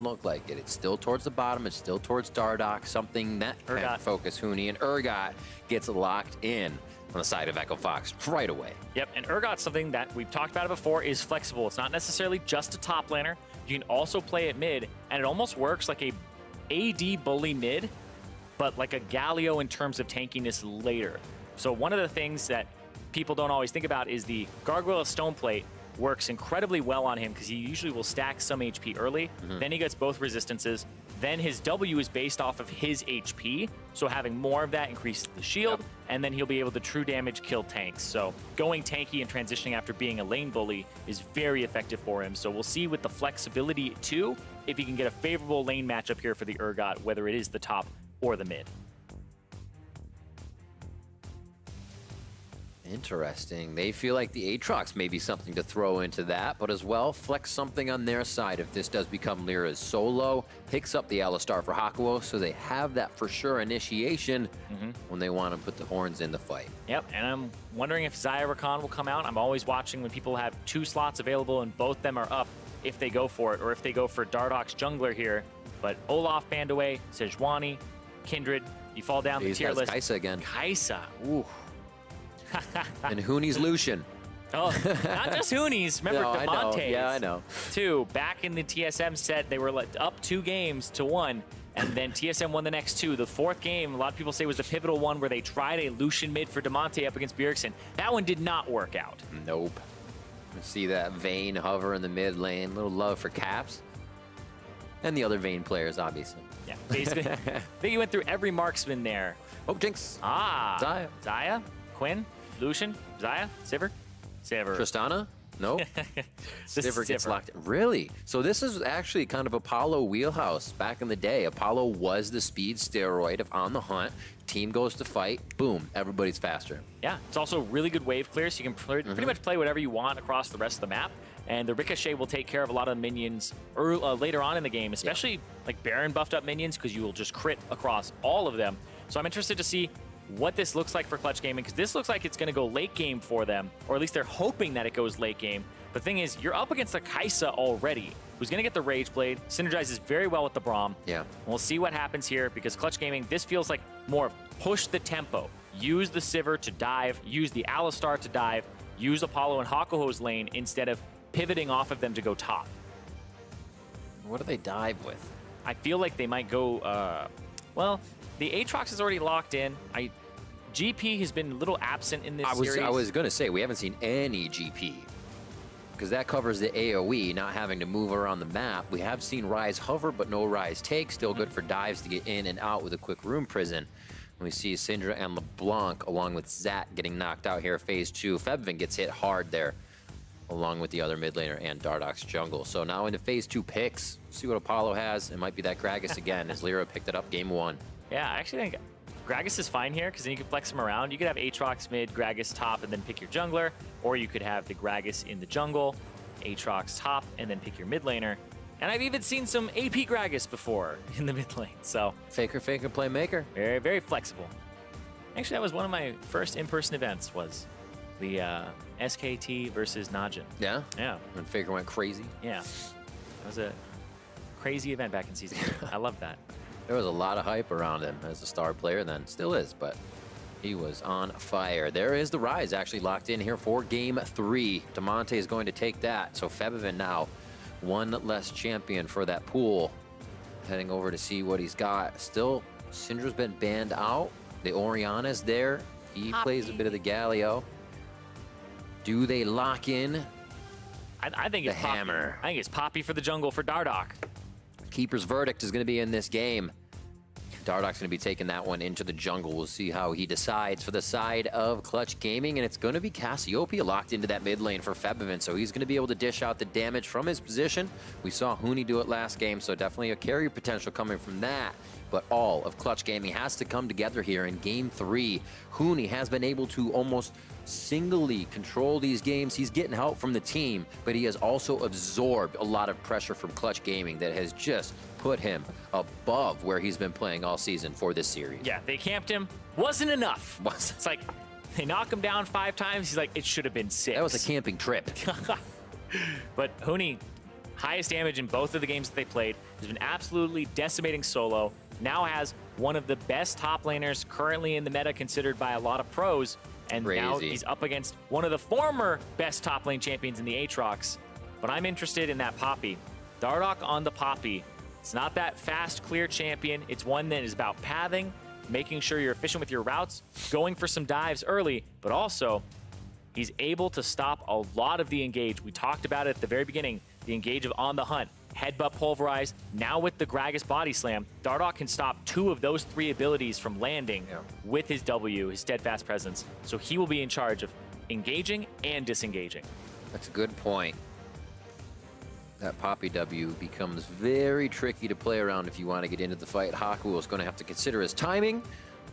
look like it. It's still towards the bottom. It's still towards Dardoch. Something that can focus Huni, and Urgot gets locked in on the side of Echo Fox right away. Yep, and Urgot's something that we've talked about it before, is flexible. It's not necessarily just a top laner. You can also play it mid, and it almost works like a AD bully mid, but like a Galio in terms of tankiness later. So one of the things that people don't always think about is the Gargoyle Stoneplate works incredibly well on him because he usually will stack some HP early, then he gets both resistances, then his W is based off of his HP, so having more of that increases the shield, and then he'll be able to true damage kill tanks. So going tanky and transitioning after being a lane bully is very effective for him. So we'll see with the flexibility too, if he can get a favorable lane matchup here for the Urgot, whether it is the top or the mid. Interesting. They feel like the Aatrox may be something to throw into that, but as well, flex something on their side if this does become LirA's solo. Picks up the Alistar for Hakuho, so they have that for sure initiation when they want to put the horns in the fight. Yep, and I'm wondering if Xayah Rakan will come out. I'm always watching when people have 2 slots available and both them are up, if they go for it, or if they go for Dardoch's jungler here. But Olaf banned away, Sejuani, Kindred, you fall down the tier list. Kaisa again. Kaisa, ooh. And Huni's Lucian. Oh, not just Huni's. Remember Damonte. Yeah, I know. Too. Back in the TSM set, they were up 2 games to 1, and then TSM won the next 2. The 4th game, a lot of people say, was the pivotal one where they tried a Lucian mid for Damonte up against Bjergsen. That one did not work out. Nope. See that Vayne hover in the mid lane. Little love for Caps. And the other Vayne players, obviously. Yeah, basically. I think you went through every marksman there. Oh, Jinx. Ah. Xayah. Xayah, Quinn, Lucian, Xayah, Sivir. Tristana? No. Sivir gets locked in. Really? So this is actually kind of Apollo wheelhouse. Back in the day, Apollo was the speed steroid of On the Hunt. Team goes to fight, boom, everybody's faster. Yeah, it's also really good wave clear, so you can pretty much play whatever you want across the rest of the map. And the Ricochet will take care of a lot of the minions later on in the game, especially like Baron buffed up minions, because you will just crit across all of them. So I'm interested to see what this looks like for Clutch Gaming, because this looks like it's going to go late game for them, or at least they're hoping that it goes late game. But the thing is, you're up against a Kaisa already, who's going to get the Rage Blade, synergizes very well with the Braum. Yeah. We'll see what happens here, because Clutch Gaming, this feels like more push the tempo. Use the Sivir to dive, use the Alistar to dive, use Apollo and Hakuho's lane instead of pivoting off of them to go top. What do they dive with? I feel like they might go, well, the Aatrox is already locked in. GP has been a little absent in this series. I was going to say, we haven't seen any GP, because that covers the AoE, not having to move around the map. We have seen Ryze hover, but no Ryze take. Still good for dives to get in and out with a quick Rune Prison. And we see Syndra and LeBlanc, along with Zat, getting knocked out here. Phase 2. Febiven gets hit hard there, along with the other mid laner and Dardoch's jungle. So now into Phase 2 picks. See what Apollo has. It might be that Gragas again, as LirA picked it up game 1. Yeah, I actually think Gragas is fine here, because then you can flex him around. You could have Aatrox mid, Gragas top, and then pick your jungler. Or you could have the Gragas in the jungle, Aatrox top, and then pick your mid laner. And I've even seen some AP Gragas before in the mid lane, so. Faker, play maker. Very, very flexible. Actually, that was one of my first in-person events, was the SKT versus Najin. Yeah? Yeah. When Faker went crazy. Yeah. That was a crazy event back in Season 2. I love that. There was a lot of hype around him as a star player then. Still is, but he was on fire. There is the Ryze actually locked in here for game 3. Damonte is going to take that. So Febiven now, one less champion for that pool. Heading over to see what he's got. Still, Syndra's been banned out. The Oriana's there. He plays a bit of the Galio. Do they lock in I think the it's hammer? Poppy. I think it's Poppy for the jungle for Dardoch. Keeper's verdict is going to be in this game. Dardoch's going to be taking that one into the jungle. We'll see how he decides for the side of Clutch Gaming, and it's going to be Cassiopeia locked into that mid lane for Febiven, so he's going to be able to dish out the damage from his position. We saw Huni do it last game, so definitely a carry potential coming from that. But all of Clutch Gaming has to come together here in game 3. Huni has been able to almost singly control these games. He's getting help from the team, but he has also absorbed a lot of pressure from Clutch Gaming that has just put him above where he's been playing all season for this series. Yeah, they camped him. Wasn't enough. It's like, they knock him down 5 times. He's like, it should have been 6. That was a camping trip. But Huni, highest damage in both of the games that they played. Has been absolutely decimating solo. Now has one of the best top laners currently in the meta, considered by a lot of pros. And now he's up against one of the former best top lane champions in the Aatrox. But I'm interested in that Poppy. Dardoch on the Poppy. It's not that fast, clear champion. It's one that is about pathing, making sure you're efficient with your routes, going for some dives early, but also he's able to stop a lot of the engage. We talked about it at the very beginning, the engage of On the Hunt, Headbutt Pulverize. Now with the Gragas Body Slam, Dardoch can stop 2 of those 3 abilities from landing with his W, his Steadfast Presence. So he will be in charge of engaging and disengaging. That's a good point. That Poppy W becomes very tricky to play around if you want to get into the fight. Hakuho is going to have to consider his timing,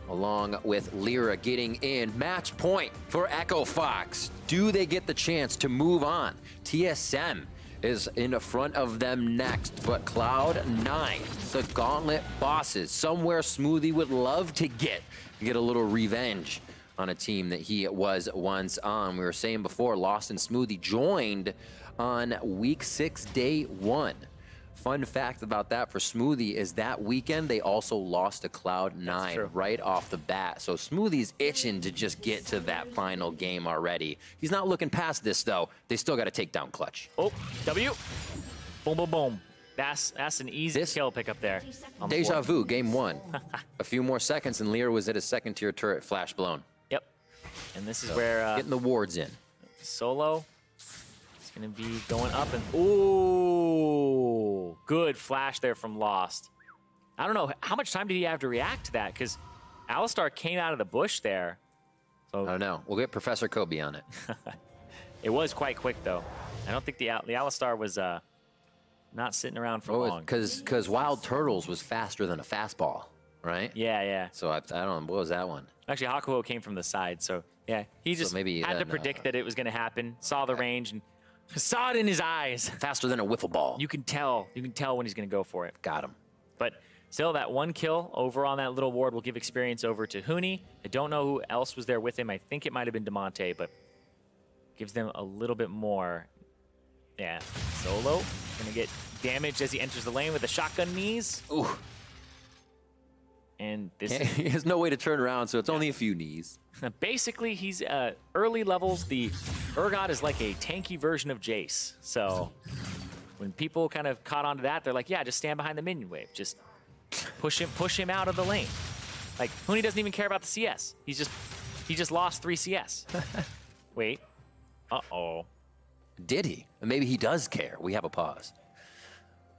along with LirA getting in. Match point for Echo Fox. Do they get the chance to move on? TSM is in front of them next, but Cloud9, the Gauntlet bosses, somewhere Smoothie would love to get a little revenge on a team that he was once on. We were saying before, Lost and Smoothie joined on week 6, day 1. Fun fact about that for Smoothie is that weekend they also lost to Cloud9 right off the bat. So Smoothie's itching to just get to that final game already. He's not looking past this though. They still got to take down Clutch. Oh, W. Boom, boom, boom. That's an easy kill pickup there. Deja vu, game 1. A few more seconds and LirA was at his 2nd tier turret, flash blown. Yep. And this is where getting the wards in. Solo is going to be going up and ooh, good flash there from Lost. I don't know how much time did he have to react to that, because Alistar came out of the bush there. So I don't know. We'll get Professor Kobe on it. It was quite quick though. I don't think the Alistar was not sitting around for long. Because Wild Turtles was faster than a fastball, right? Yeah, yeah. So I don't know, what was that one? Actually, Hakuho came from the side, so yeah, he just maybe had to predict that it was going to happen. Saw the range and saw it in his eyes. Faster than a wiffle ball. You can tell. You can tell when he's going to go for it. Got him. But still, that 1 kill over on that little ward will give experience over to Huni. I don't know who else was there with him. I think it might have been Damonte, but gives them a little bit more. Yeah, Solo gonna get damaged as he enters the lane with the shotgun knees. Ooh. And this he has no way to turn around, so it's only a few knees. Basically, he's early levels. The Urgot is like a tanky version of Jace. So when people kind of caught on to that, they're like, yeah, just stand behind the minion wave. Just push him out of the lane. Like, Huni doesn't even care about the CS. He just lost 3 CS. Wait. Uh-oh. Did he? Maybe he does care. We have a pause.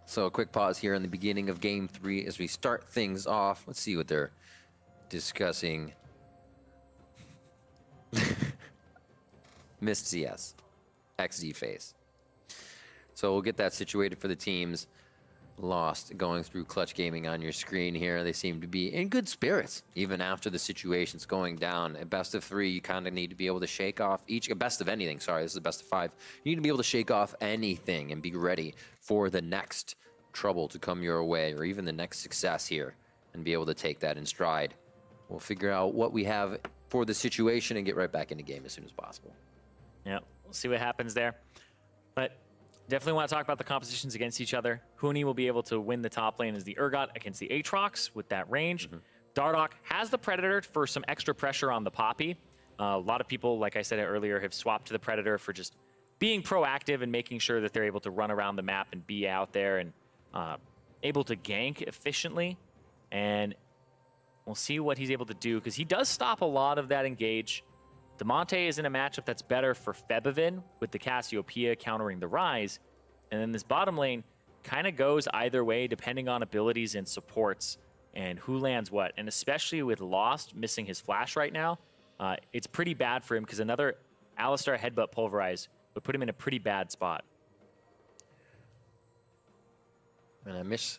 So a quick pause here in the beginning of game 3 as we start things off. Let's see what they're discussing. Missed CS. XD phase. So we'll get that situated for the teams. Lost going through Clutch Gaming on your screen here. They seem to be in good spirits, even after the situation's going down. At best of 3, you kind of need to be able to shake off each, best of anything, sorry, this is the best of 5. You need to be able to shake off anything and be ready for the next trouble to come your way, or even the next success here, and be able to take that in stride. We'll figure out what we have for the situation and get right back into game as soon as possible. Yeah, we'll see what happens there. But definitely want to talk about the compositions against each other. Huni will be able to win the top lane as the Urgot against the Aatrox with that range. Dardoch has the Predator for some extra pressure on the Poppy. A lot of people, like I said earlier, have swapped to the Predator for just being proactive and making sure that they're able to run around the map and be out there and able to gank efficiently. And we'll see what he's able to do, because he does stop a lot of that engage. Damonte is in a matchup that's better for Febiven with the Cassiopeia countering the Ryze. And then this bottom lane kind of goes either way depending on abilities and supports and who lands what. And especially with Lost missing his flash right now, it's pretty bad for him, because another Alistar Headbutt Pulverize would put him in a pretty bad spot. And I miss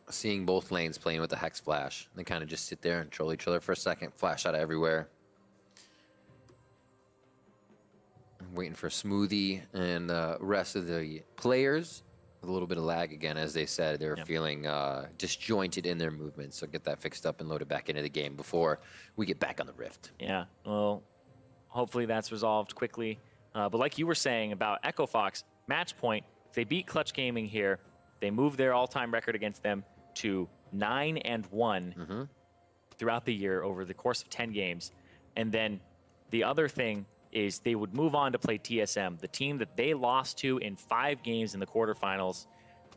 seeing both lanes playing with the Hex Flash. They kind of just sit there and troll each other for a second, flash out of everywhere. Waiting for Smoothie and the rest of the players. With a little bit of lag again, as they said. They're feeling disjointed in their movements. So get that fixed up and loaded back into the game before we get back on the Rift. Yeah, well, hopefully that's resolved quickly. But like you were saying about Echo Fox, match point, If they beat Clutch Gaming here, they move their all-time record against them to 9-1 throughout the year over the course of 10 games. And then the other thing is they would move on to play TSM, the team that they lost to in 5 games in the quarterfinals.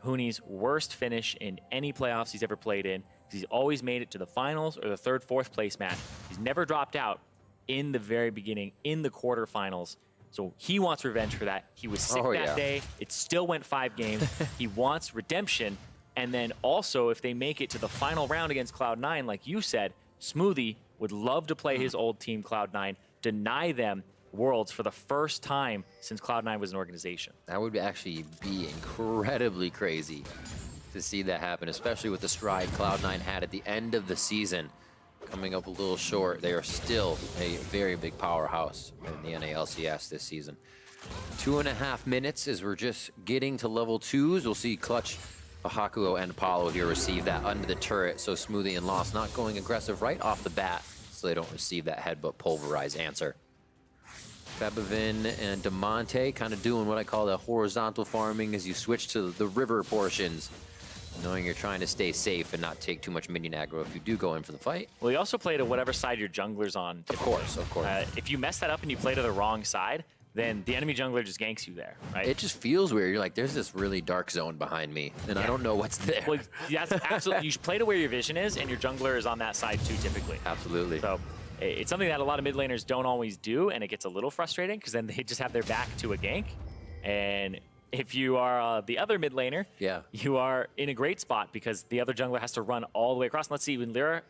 Huni's worst finish in any playoffs he's ever played in. He's always made it to the finals or the 3rd, 4th place match. He's never dropped out in the very beginning, in the quarterfinals. So he wants revenge for that. He was sick that day. It still went 5 games. He wants redemption. And then also, if they make it to the final round against Cloud9, like you said, Smoothie would love to play his old team, Cloud9, deny them Worlds for the first time since Cloud9 was an organization. That would actually be incredibly crazy to see that happen, especially with the stride Cloud9 had at the end of the season. Coming up a little short, they are still a very big powerhouse in the NALCS this season. 2.5 minutes as we're just getting to level 2s. We'll see Clutch, Hakuho, and Apollo here receive that under the turret. So Smoothie and Lost not going aggressive right off the bat, so they don't receive that headbutt pulverize answer. Febiven and Damonte kind of doing what I call the horizontal farming as you switch to the river portions, knowing you're trying to stay safe and not take too much minion aggro if you do go in for the fight. Well, you also play to whatever side your jungler's on. Of course, of course. If you mess that up and you play to the wrong side, then the enemy jungler just ganks you there, right? It just feels weird. You're like, there's this really dark zone behind me, and I don't know what's there. Well, that's absolutely. You should play to where your vision is, and your jungler is on that side too, typically. Absolutely. So it's something that a lot of mid laners don't always do, and it gets a little frustrating because then they just have their back to a gank. And if you are the other mid laner, you are in a great spot because the other jungler has to run all the way across. And let's see, when LirA.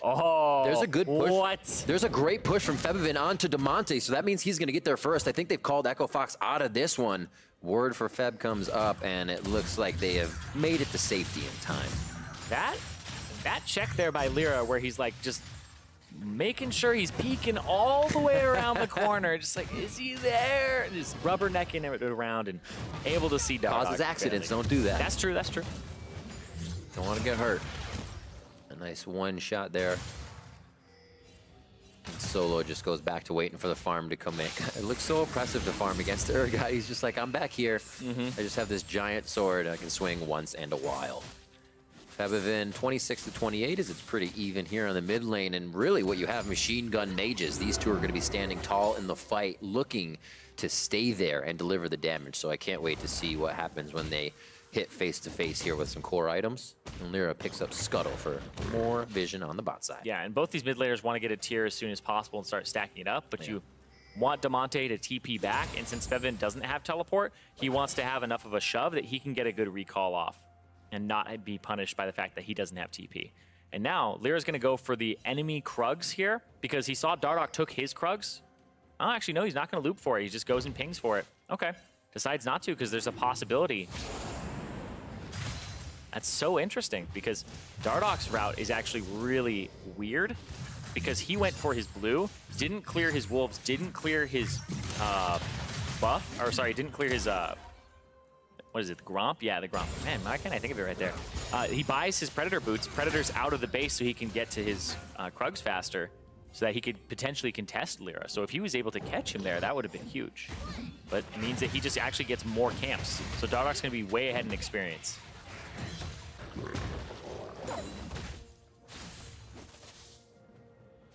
Oh, there's a good push. What? There's a great push from Febiven onto Damonte, so that means he's going to get there first. I think they've called Echo Fox out of this one. Word for Feb comes up, and it looks like they have made it to safety in time. That check there by LirA, where he's like just making sure he's peeking all the way around the corner, just like, is he there? Just rubbernecking it around and able to see Dardoch. Causes accidents, don't do that. That's true, that's true. Don't want to get hurt. A nice one shot there. And Solo just goes back to waiting for the farm to come in. It looks so oppressive to farm against the Urgot. He's just like, I'm back here. I just have this giant sword I can swing once and a while. Febiven 26 to 28 as it's pretty even here on the mid lane, and really what you have, machine gun mages. These two are going to be standing tall in the fight, looking to stay there and deliver the damage. So I can't wait to see what happens when they hit face to face here with some core items. And LirA picks up Scuttle for more vision on the bot side. Yeah, and both these mid laners want to get a tier as soon as possible and start stacking it up, but you want Damonte to TP back, and since Febiven doesn't have teleport, he wants to have enough of a shove that he can get a good recall off and not be punished by the fact that he doesn't have TP. And now, LirA's going to go for the enemy Krugs here, because he saw Dardoch took his Krugs. Oh, actually, no, he's not going to loop for it. He just goes and pings for it. Okay. Decides not to, because there's a possibility. That's so interesting, because Dardoch's route is actually really weird, because he went for his blue, didn't clear his wolves, didn't clear his buff, or sorry, didn't clear his what is it, the Gromp? Yeah, the Gromp. Man, why can't I think of it right there? He buys his Predator boots. Predator's out of the base so he can get to his Krugs faster so that he could potentially contest LirA. So if he was able to catch him there, that would have been huge. But it means that he just actually gets more camps. So Dardoch's going to be way ahead in experience.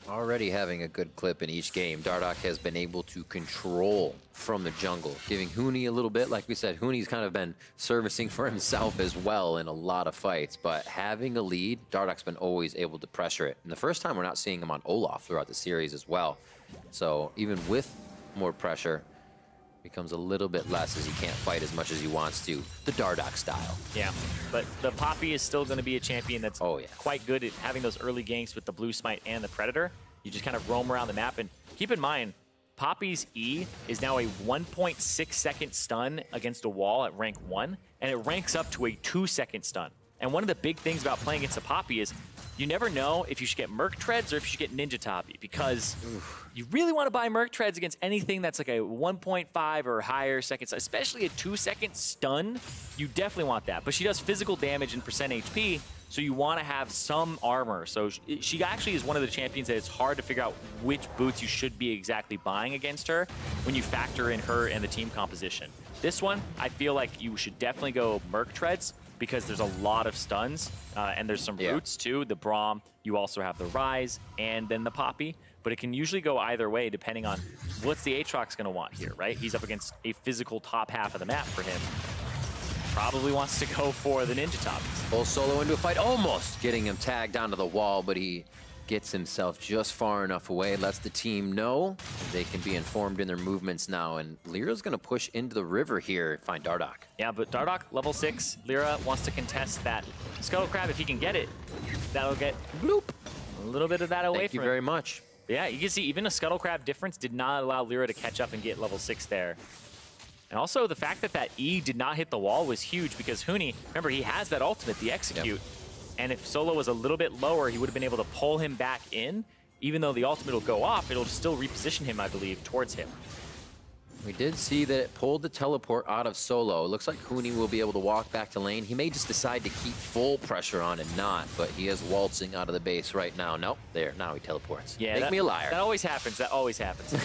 Already having a good clip in each game, Dardoch has been able to control from the jungle, giving Huni a little bit. Like we said, Huni's kind of been servicing for himself as well in a lot of fights, but having a lead, Dardoch's been always able to pressure it. And the first time we're not seeing him on Olaf throughout the series as well. So even with more pressure, becomes a little bit less as he can't fight as much as he wants to, the Dardoch style. Yeah, but the Poppy is still going to be a champion that's quite good at having those early ganks with the Blue Smite and the Predator. You just kind of roam around the map, and keep in mind, Poppy's E is now a 1.6 second stun against a wall at rank 1, and it ranks up to a 2-second stun. And one of the big things about playing against a Poppy is you never know if you should get Merc Treads or if you should get Ninja Tabi, because you really want to buy Merc Treads against anything that's like a 1.5 or higher seconds, especially a 2-second stun. You definitely want that. But she does physical damage and percent HP, so you want to have some armor. So she actually is one of the champions that it's hard to figure out which boots you should be exactly buying against her when you factor in her and the team composition. This one, I feel like you should definitely go Merc Treads because there's a lot of stuns and there's some roots too. The Braum, you also have the Ryze and then the Poppy, but it can usually go either way depending on what's the Aatrox going to want here, right? He's up against a physical top half of the map for him. Probably wants to go for the Ninja Top. Full solo into a fight, almost getting him tagged onto the wall, but he gets himself just far enough away, lets the team know they can be informed in their movements now, and LirA's gonna push into the river here, find Dardoch. Yeah, but Dardoch, level 6, LirA wants to contest that Scuttle Crab. If he can get it, that'll get bloop, a little bit of that away from him. Thank you very much. Yeah, you can see even a Scuttle Crab difference did not allow LirA to catch up and get level 6 there. And also the fact that that E did not hit the wall was huge because Huni, remember, he has that ultimate, the execute. Yep. And if Solo was a little bit lower, he would have been able to pull him back in. Even though the ultimate will go off, it'll still reposition him, I believe, towards him. We did see that it pulled the teleport out of Solo. It looks like Huni will be able to walk back to lane. He may just decide to keep full pressure on and not, but he is waltzing out of the base right now. Nope, there, now he teleports. Yeah, Make me a liar. That always happens, that always happens.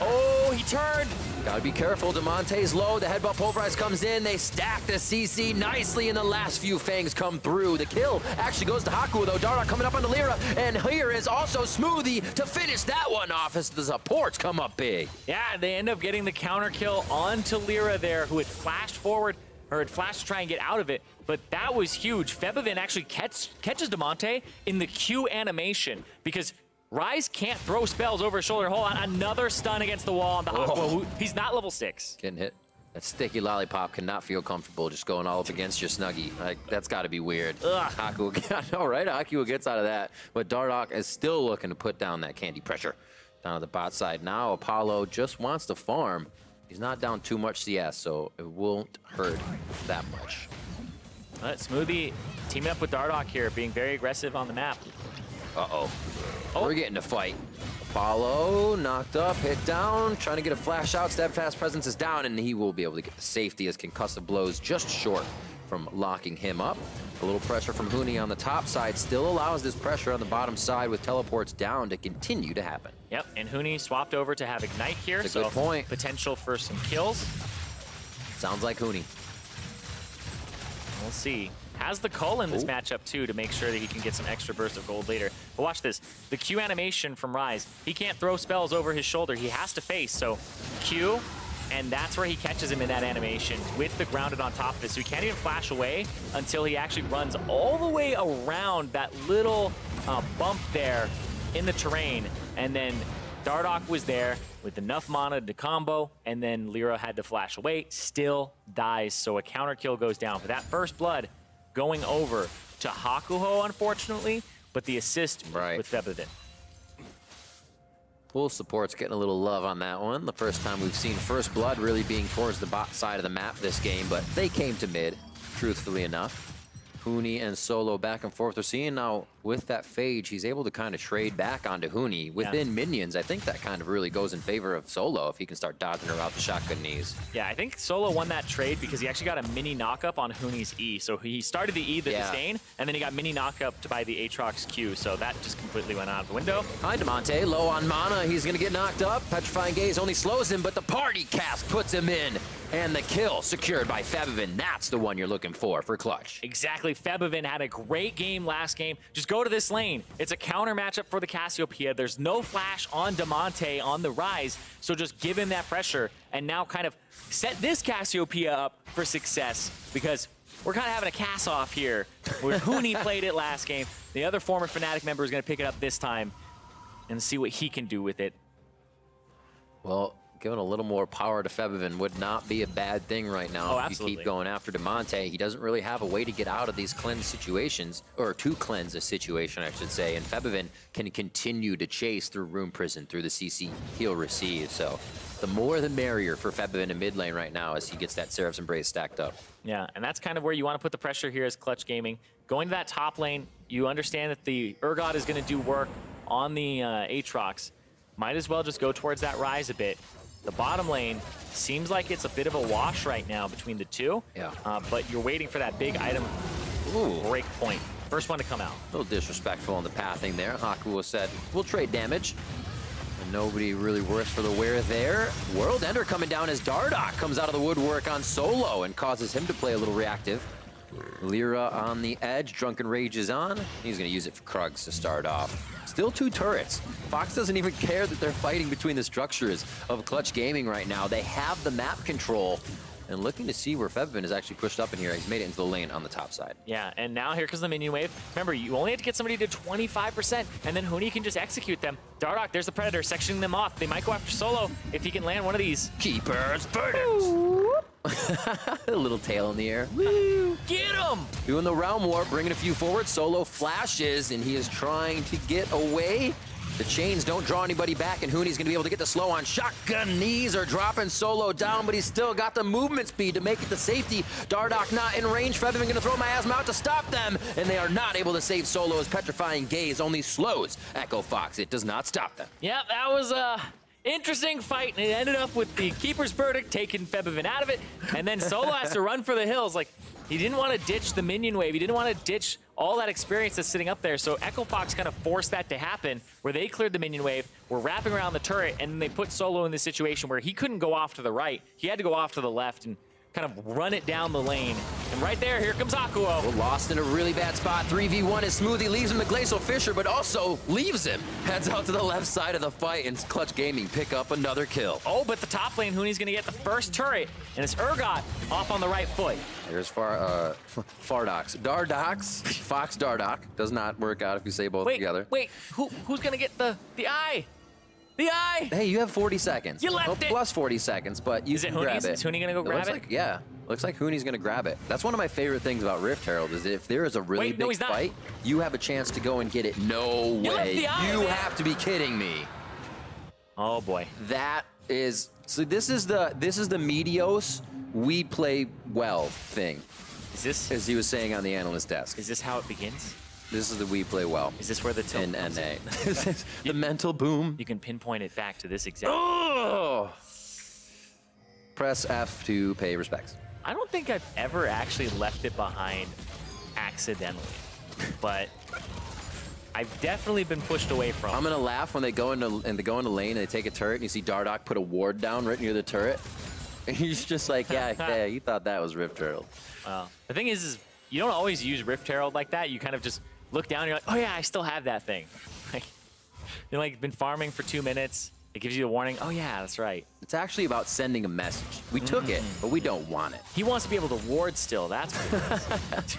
Oh, he turned! Gotta be careful, Damonte's low, the headbutt pulverize comes in, they stack the CC nicely, and the last few fangs come through. The kill actually goes to Hakuho though. Dardoch coming up onto LirA, and here is also Smoothie to finish that one off as the supports come up big. Yeah, they end up getting the counter kill onto LirA there, who had flashed forward, or had flashed to try and get out of it, but that was huge. Febiven actually catches Damonte in the Q animation because Ryze can't throw spells over his shoulder. Hold on, another stun against the wall on the Hakuho. He's not level 6. Getting hit. That sticky lollipop cannot feel comfortable just going all up against your Snuggie. Like, that's got to be weird. Hakuho, I know, right? Hakuho gets out of that, but Dardoch is still looking to put down that candy pressure. Down to the bot side now, Apollo just wants to farm. He's not down too much CS, so it won't hurt that much. Smoothie teaming up with Dardoch here, being very aggressive on the map. Uh-oh. We're getting a fight. Apollo knocked up, hit down, trying to get a flash out. Steadfast presence is down, and he will be able to get the safety as concussive blows just short from locking him up. A little pressure from Huni on the top side still allows this pressure on the bottom side with teleports down to continue to happen. Yep, and Huni swapped over to have Ignite here, that's a good point. Potential for some kills. Sounds like Huni. We'll see. Has the cull in this matchup too to make sure that he can get some extra burst of gold later. But watch this. The Q animation from Ryze. He can't throw spells over his shoulder. He has to face, so Q, and that's where he catches him in that animation with the grounded on top of it. So he can't even flash away until he actually runs all the way around that little bump there in the terrain. And then Dardoch was there with enough mana to combo, and then LirA had to flash away, still dies. So a counter kill goes down. For that first blood going over to Hakuho, unfortunately, but the assist with Febiven. Full support's getting a little love on that one. The first time we've seen first blood really being towards the bot side of the map this game, but they came to mid, truthfully enough. Huni and Solo back and forth. We're seeing now with that Phage, he's able to kind of trade back onto Huni within minions. I think that kind of really goes in favor of Solo if he can start dodging her out the shotgun knees. Yeah, I think Solo won that trade because he actually got a mini knockup on Huni's E. So he started the E, the disdain, and then he got mini knockup by the Aatrox Q. So that just completely went out of the window. Hi, Damonte, low on mana. He's going to get knocked up. Petrifying Gaze only slows him, but the party cast puts him in. And the kill secured by Febiven. That's the one you're looking for clutch. Exactly. Febiven had a great game last game. Just go to this lane. It's a counter matchup for the Cassiopeia. There's no flash on Damonte on the Ryze, so just give him that pressure and now kind of set this Cassiopeia up for success because we're kind of having a cast-off here where Huni played it last game. The other former Fnatic member is going to pick it up this time and see what he can do with it. Well, giving a little more power to Febiven would not be a bad thing right now. Oh, if absolutely. you keep going after Damonte, he doesn't really have a way to get out of these cleanse situations, or to cleanse a situation, I should say, and Febiven can continue to chase through Rune Prison, through the CC he'll receive. So the more the merrier for Febiven in mid lane right now as he gets that Seraph's Embrace stacked up. Yeah, and that's kind of where you want to put the pressure here as Clutch Gaming. Going to that top lane, you understand that the Urgot is going to do work on the Aatrox. Might as well just go towards that Ryze a bit. The bottom lane seems like it's a bit of a wash right now between the two. Yeah. But you're waiting for that big item break point. First one to come out. A little disrespectful on the pathing there. Hakuho said, we'll trade damage. Nobody really worse for the wear there. World Ender coming down as Dardoch comes out of the woodwork on solo and causes him to play a little reactive. LirA on the edge, Drunken Rage is on. He's gonna use it for Krugs to start off. Still 2 turrets. Fox doesn't even care that they're fighting between the structures of Clutch Gaming right now. They have the map control and looking to see where Febiven is actually pushed up in here. He's made it into the lane on the top side. Yeah, and now here comes the minion wave. Remember, you only have to get somebody to 25%, and then Huni can just execute them. Dardoch, there's the Predator, sectioning them off. They might go after solo if he can land one of these. Keeper's verdict. A little tail in the air. Woo! Get him! Doing the realm war, bringing a few forward. Solo flashes, and he is trying to get away. The chains don't draw anybody back, and Huni's gonna be able to get the slow on. Shotgun knees are dropping Solo down, but he's still got the movement speed to make it to safety. Dardoch not in range. Febiven gonna throw miasma out to stop them, and they are not able to save Solo. His petrifying gaze only slows Echo Fox. It does not stop them. Yeah, that was a interesting fight, and it ended up with the Keeper's Verdict taking Febiven out of it, and then Solo has to run for the hills. Like, he didn't want to ditch the minion wave. He didn't want to ditch all that experience that's sitting up there. So Echo Fox kind of forced that to happen, where they cleared the minion wave, were wrapping around the turret, and then they put Solo in this situation where he couldn't go off to the right. He had to go off to the left and kind of run it down the lane. And right there, here comes Hakuho. Well, lost in a really bad spot. 3v1 as Smoothie leaves him to Glacial Fissure, but also leaves him. Heads out to the left side of the fight, and Clutch Gaming pick up another kill. Oh, but the top lane, Huni's gonna get the first turret, and it's Urgot off on the right foot. There's Fardox. Dardoch, Fox Dardoch. Does not work out if you say both together. Wait, who's gonna get the eye? The eye! Hey, you have 40 seconds. You left it! Plus 40 seconds, but you can grab it. Is Huni gonna go grab it? Like, yeah. Looks like Huni's gonna grab it. That's one of my favorite things about Rift Herald, is that if there is a really big fight, you have a chance to go and get it. No way. You have to be kidding me. Oh boy. That is, so this is the Medios we play well thing. Is this, as he was saying on the analyst desk. Is this how it begins? This is the we play well. Is this where the tilt comes in? The mental boom. You can pinpoint it back to this exact. Oh! Press F to pay respects. I don't think I've ever actually left it behind accidentally, but I've definitely been pushed away from it. I'm gonna laugh when they go into lane and they take a turret and you see Dardoch put a ward down right near the turret. And he's just like, yeah, you thought that was Rift Herald. Well, the thing is you don't always use Rift Herald like that. You kind of just look down and you're like, oh yeah, I still have that thing. Like, you're like, been farming for 2 minutes. It gives you a warning. Oh yeah, that's right. It's actually about sending a message. We took it, but we don't want it. He wants to be able to ward still. That's what it is.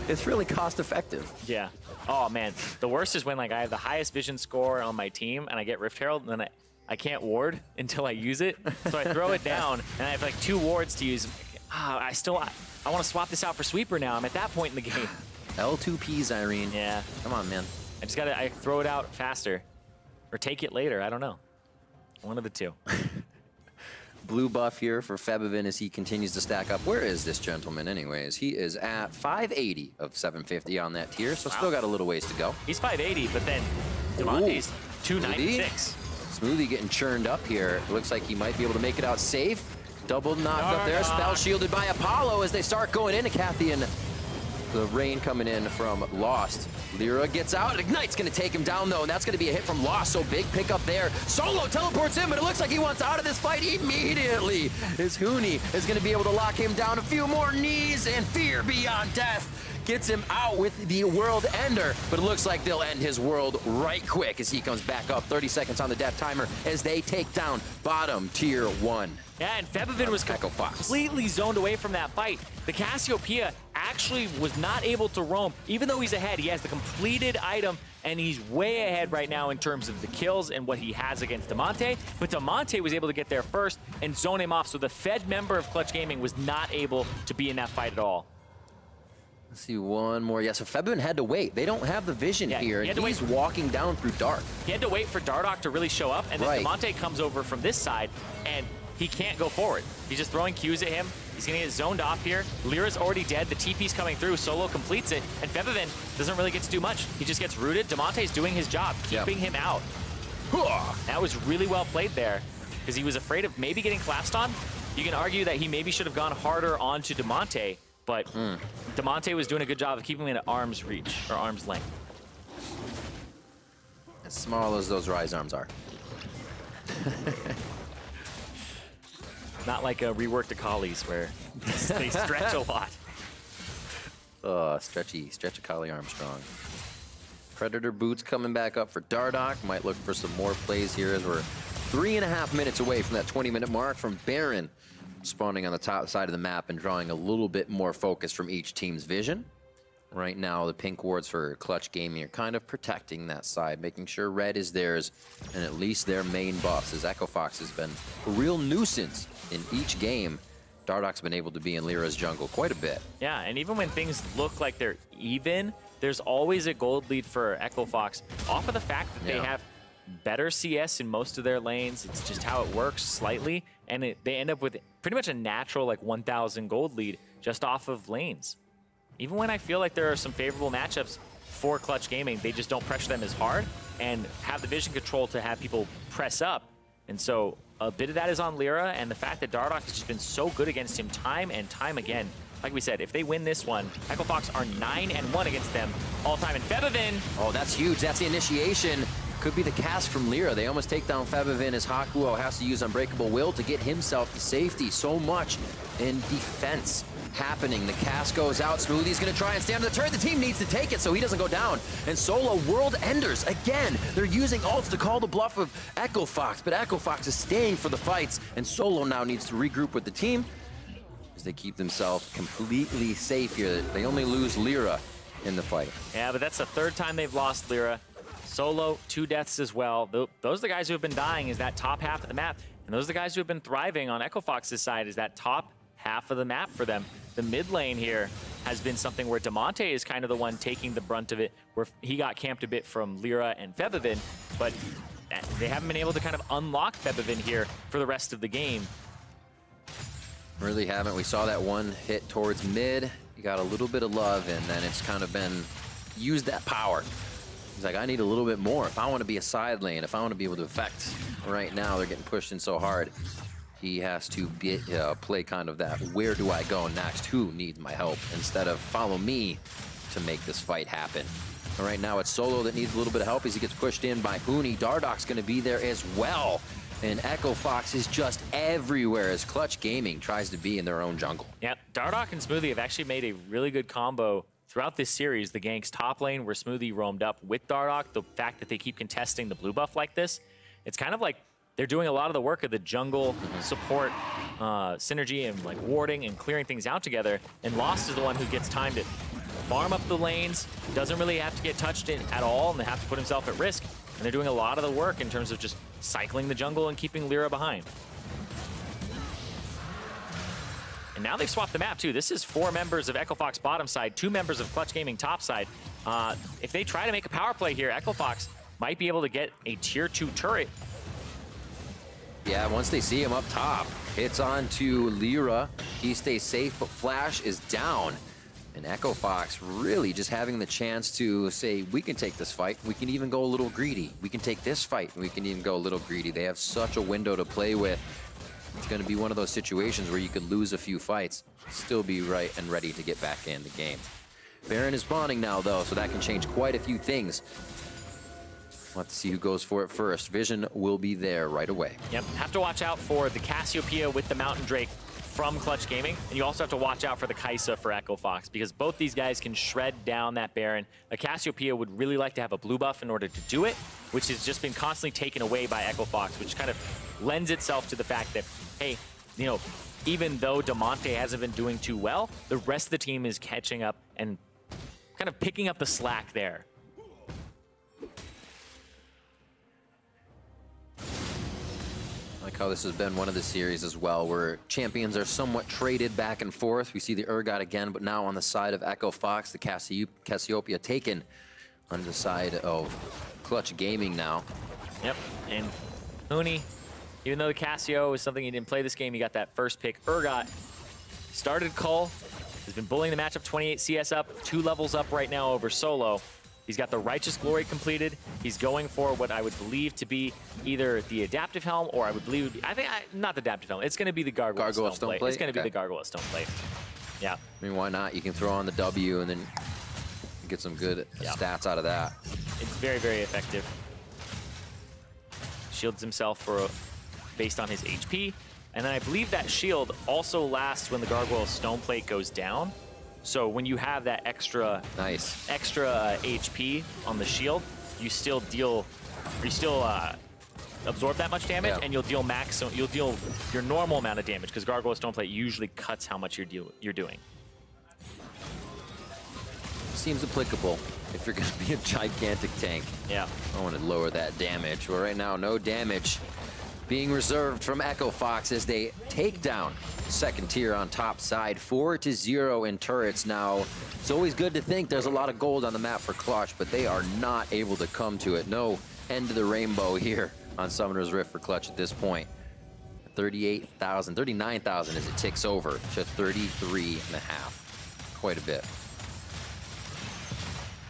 It's really cost effective. Yeah. Oh man, the worst is when like I have the highest vision score on my team and I get Rift Herald and then I can't ward until I use it. So I throw it down and I have like 2 wards to use. I want to swap this out for Sweeper now. I'm at that point in the game. L2P, Zirene. Yeah. Come on, man. I throw it out faster. Or take it later, I don't know. One of the two. Blue buff here for Febiven as he continues to stack up. Where is this gentleman anyways? He is at 580 of 750 on that tier, so still got a little ways to go. He's 580, but then Damonte's 296. Smoothie getting churned up here. It looks like he might be able to make it out safe. Double knocked up there, spell shielded by Apollo as they start going into Kathy, and the rain coming in from Lost. LirA gets out, Ignite's gonna take him down though, and that's gonna be a hit from Lost, so big pickup there. Solo teleports in, but it looks like he wants out of this fight immediately. As Huni is gonna be able to lock him down. A few more knees, and Fear Beyond Death gets him out with the World Ender, but it looks like they'll end his world right quick as he comes back up. 30 seconds on the death timer as they take down bottom tier 1. Yeah, and Febiven was completely zoned away from that fight. The Cassiopeia actually was not able to roam. Even though he's ahead, he has the completed item, and he's way ahead right now in terms of the kills and what he has against Damonte. But Damonte was able to get there first and zone him off, so the Fed member of Clutch Gaming was not able to be in that fight at all. Let's see, one more. Yeah, so Febiven had to wait. They don't have the vision here, and he's walking down through dark. He had to wait for Dardoch to really show up, and then Damonte comes over from this side, and he can't go forward. He's just throwing Qs at him. He's gonna get zoned off here. LirA's already dead. The TP's coming through. Solo completes it, and Febiven doesn't really get to do much. He just gets rooted. Damonte's doing his job, keeping him out. That was really well played there, because he was afraid of maybe getting collapsed on. You can argue that he maybe should have gone harder onto Damonte, but Damonte was doing a good job of keeping him at arm's reach, or arm's length. As small as those Ryze arms are. Not like a reworked Akali's where they stretch a lot. Stretchy Akali Armstrong. Predator boots coming back up for Dardoch. Might look for some more plays here as we're 3.5 minutes away from that 20-minute mark from Baron spawning on the top side of the map and drawing a little bit more focus from each team's vision. Right now, the pink wards for Clutch Gaming are kind of protecting that side, making sure red is theirs and at least their main buffs, as Echo Fox has been a real nuisance in each game. Dardoch's been able to be in LirA's jungle quite a bit. Yeah, and even when things look like they're even, there's always a gold lead for Echo Fox off of the fact that they have better CS in most of their lanes. It's just how it works slightly, and they end up with pretty much a natural like 1,000 gold lead just off of lanes. Even when I feel like there are some favorable matchups for Clutch Gaming, they just don't pressure them as hard and have the vision control to have people press up. And so a bit of that is on LirA, and the fact that Dardoch has just been so good against him time and time again. Like we said, if they win this one, Echo Fox are 9-1 against them all time. And Febiven, oh, that's huge. That's the initiation. Could be the cast from LirA. They almost take down Febiven as Hakuho has to use Unbreakable Will to get himself to safety. So much in defense happening. The cast goes out. Smoothie's going to try and stand on the turret. The team needs to take it so he doesn't go down. And Solo World Enders. Again, they're using ults to call the bluff of Echo Fox, but Echo Fox is staying for the fights, and Solo now needs to regroup with the team as they keep themselves completely safe here. They only lose LirA in the fight. Yeah, but that's the third time they've lost LirA. Solo, 2 deaths as well. Those are the guys who have been dying, is that top half of the map. And those are the guys who have been thriving on Echo Fox's side, is that top half of the map for them. The mid lane here has been something where Damonte is kind of the one taking the brunt of it, where he got camped a bit from LirA and Febiven, but they haven't been able to kind of unlock Febiven here for the rest of the game. Really haven't. We saw that one hit towards mid. You got a little bit of love, and then it's kind of been used that power. He's like, I need a little bit more. If I want to be a side lane, if I want to be able to affect right now, they're getting pushed in so hard. He has to play kind of that, where do I go next? Who needs my help? Instead of follow me to make this fight happen. And right now, it's Solo that needs a little bit of help as he gets pushed in by Huni. Dardoch's going to be there as well. And Echo Fox is just everywhere as Clutch Gaming tries to be in their own jungle. Yeah, Dardoch and Smoothie have actually made a really good combo throughout this series. The gank's top lane where Smoothie roamed up with Dardoch, the fact that they keep contesting the blue buff like this, it's kind of like they're doing a lot of the work of the jungle support synergy and like warding and clearing things out together. And Lost is the one who gets time to farm up the lanes, doesn't really have to get touched in at all, and they have to put himself at risk. And they're doing a lot of the work in terms of just cycling the jungle and keeping LirA behind. And now they've swapped the map too. This is 4 members of Echo Fox bottom side, 2 members of Clutch Gaming top side. If they try to make a power play here, Echo Fox might be able to get a tier 2 turret. Yeah, once they see him up top, hits on to LirA. He stays safe, but Flash is down. And Echo Fox really just having the chance to say, we can take this fight. We can even go a little greedy. We can take this fight, and we can even go a little greedy. They have such a window to play with. It's going to be one of those situations where you could lose a few fights, still be right and ready to get back in the game. Baron is spawning now, though, so that can change quite a few things. We'll have to see who goes for it first. Vision will be there right away. Yep, have to watch out for the Cassiopeia with the Mountain Drake from Clutch Gaming, and you also have to watch out for the Kaisa for Echo Fox, because both these guys can shred down that Baron. A Cassiopeia would really like to have a blue buff in order to do it, which has just been constantly taken away by Echo Fox, which kind of lends itself to the fact that, hey, you know, even though Damonte hasn't been doing too well, the rest of the team is catching up and kind of picking up the slack there. I like how this has been one of the series as well, where champions are somewhat traded back and forth. We see the Urgot again, but now on the side of Echo Fox, the Cassiopeia taken on the side of Clutch Gaming now. Yep, and Huni, even though the Cassio is something he didn't play this game, he got that first pick. Urgot started Cull, has been bullying the matchup, 28 CS up, 2 levels up right now over Solo. He's got the Righteous Glory completed. He's going for what I would believe to be either the Adaptive Helm, or I would believe, not the Adaptive Helm. It's going to be the Gargoyle Stone Plate. It's going to be the Gargoyle Stone Plate. Yeah. I mean, why not? You can throw on the W and then get some good stats out of that. It's very, very effective. shields himself based on his HP. And then I believe that shield also lasts when the Gargoyle Stone Plate goes down. So when you have that extra HP on the shield, you still absorb that much damage, and you'll deal you'll deal your normal amount of damage, because Gargoyle Stone Plate usually cuts how much you're doing. Seems applicable if you're going to be a gigantic tank. Yeah. I want to lower that damage. Well, right now, no damage being reserved from Echo Fox as they take down second tier on top side, 4-0 in turrets. Now, it's always good to think there's a lot of gold on the map for Clutch, but they are not able to come to it. No end of the rainbow here on Summoner's Rift for Clutch at this point. 38,000, 39,000 as it ticks over to 33.5. Quite a bit.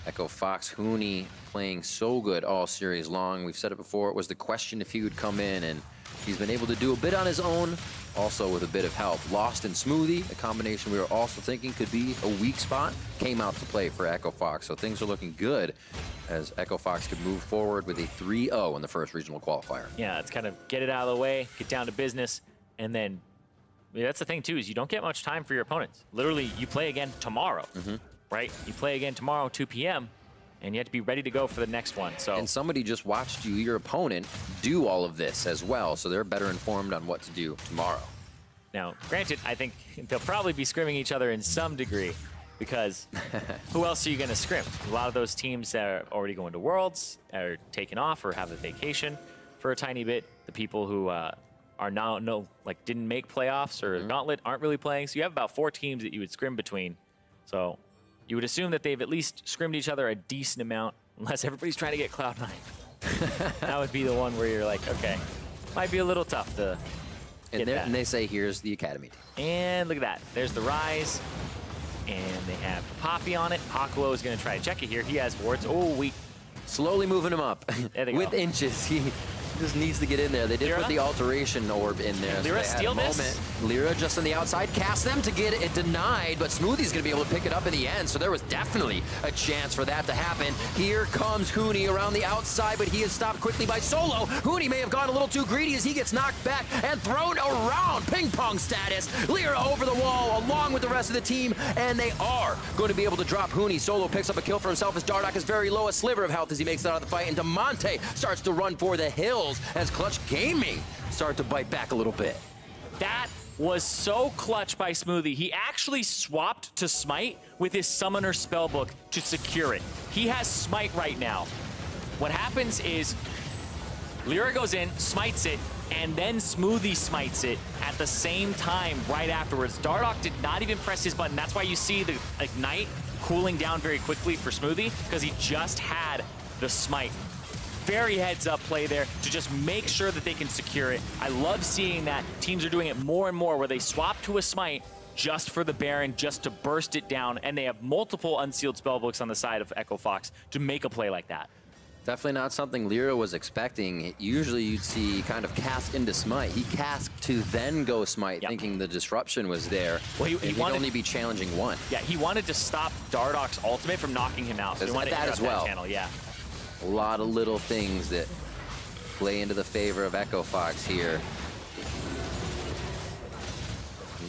Echo Fox, Huni playing so good all series long. We've said it before, it was the question if he would come in, and he's been able to do a bit on his own, also with a bit of help. Lost and Smoothie, a combination we were also thinking could be a weak spot, came out to play for Echo Fox. So things are looking good as Echo Fox could move forward with a 3-0 in the first regional qualifier. Yeah, it's kind of get it out of the way, get down to business, and then that's the thing too, is you don't get much time for your opponents. Literally, you play again tomorrow. Right? You play again tomorrow, 2 p.m., and you have to be ready to go for the next one. So, and somebody just watched you, your opponent, do all of this as well, so they're better informed on what to do tomorrow. Now, granted, I think they'll probably be scrimming each other in some degree, because who else are you going to scrim? A lot of those teams that are already going to Worlds, are taking off or have a vacation for a tiny bit. The people who are now, didn't make playoffs or Gauntlet aren't really playing. So you have about 4 teams that you would scrim between. So you would assume that they've at least scrimmed each other a decent amount, unless everybody's trying to get Cloud9. That would be the one where you're like, okay, might be a little tough to get that. And they say, here's the Academy team. And look at that. There's the Ryze, and they have Poppy on it. Hakuho is going to try to check it here. He has wards. Oh, we slowly moving him up with inches. He just needs to get in there. They did put the alteration orb in there. LirA steal this? LirA just on the outside, cast them to get it denied, but Smoothie's gonna be able to pick it up in the end, so there was definitely a chance for that to happen. Here comes Huni around the outside, but he is stopped quickly by Solo. Huni may have gone a little too greedy as he gets knocked back and thrown around. Ping pong status. LirA over the wall along with the rest of the team, and they are going to be able to drop Huni. Solo picks up a kill for himself as Dardoch is very low, a sliver of health as he makes it out of the fight, and Damonte starts to run for the hills as Clutch Gaming start to bite back a little bit. That was so clutch by Smoothie. He actually swapped to Smite with his Summoner Spellbook to secure it. He has Smite right now. What happens is LirA goes in, smites it, and then Smoothie smites it at the same time right afterwards. Dardoch did not even press his button. That's why you see the Ignite cooling down very quickly for Smoothie, because he just had the smite. Very heads-up play there to just make sure that they can secure it. I love seeing that. Teams are doing it more and more where they swap to a smite just for the Baron, just to burst it down, and they have multiple unsealed spellbooks on the side of Echo Fox to make a play like that. Definitely not something LirA was expecting. Usually you'd see kind of cast into smite. He cast to then go smite, thinking the disruption was there. Well, he wanted only be challenging one. Yeah, he wanted to stop Dardoch's ultimate from knocking him out. So he wanted that to as well. That channel, yeah. A lot of little things that play into the favor of Echo Fox here.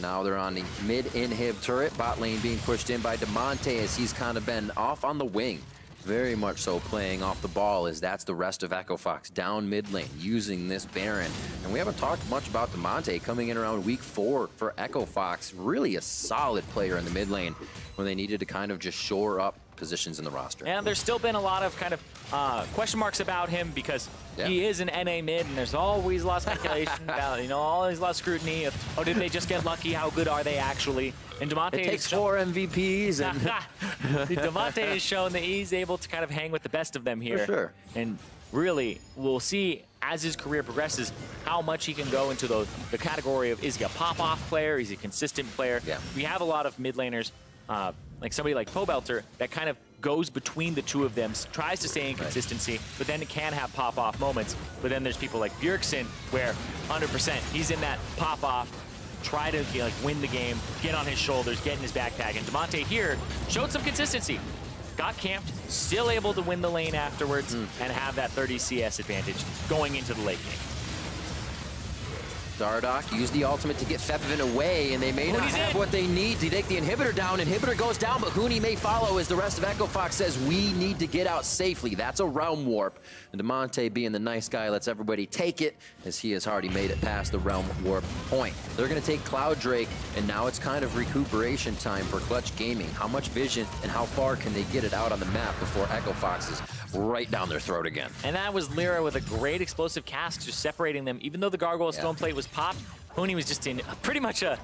Now they're on the mid-inhib turret. Bot lane being pushed in by Damonte as he's kind of been off on the wing. Very much so playing off the ball, as that's the rest of Echo Fox down mid lane using this Baron. And we haven't talked much about Damonte coming in around week 4 for Echo Fox. Really a solid player in the mid lane when they needed to kind of just shore up positions in the roster. And there's still been a lot of kind of question marks about him because he is an NA mid, and there's always a lot of speculation about, always a lot of scrutiny of, oh, did they just get lucky? How good are they actually? And Damonte it takes 4 MVPs. And Damonte has shown that he's able to kind of hang with the best of them here. For sure. And really, we'll see as his career progresses how much he can go into the category of, is he a pop-off player? Is he a consistent player? Yeah. We have a lot of mid laners, like somebody like Pobelter, that kind of goes between the two of them, tries to stay in consistency, but then it can have pop-off moments. But then there's people like Bjergsen, where 100% he's in that pop-off, try to win the game, get on his shoulders, get in his backpack. And Damonte here showed some consistency. got camped, still able to win the lane afterwards, and have that 30 CS advantage going into the late game. Dardoch used the ultimate to get Febiven away, and they may not have what they need to take the inhibitor down. Inhibitor goes down, but Huni may follow as the rest of Echo Fox says, we need to get out safely. That's a realm warp. And Damonte, being the nice guy, lets everybody take it, as he has already made it past the realm warp point. They're going to take Cloud Drake, and now it's kind of recuperation time for Clutch Gaming. How much vision and how far can they get it out on the map before Echo Fox is right down their throat again? And that was LirA with a great explosive cast, just separating them. Even though the Gargoyle Stone Plate was popped, Huni was just in pretty much a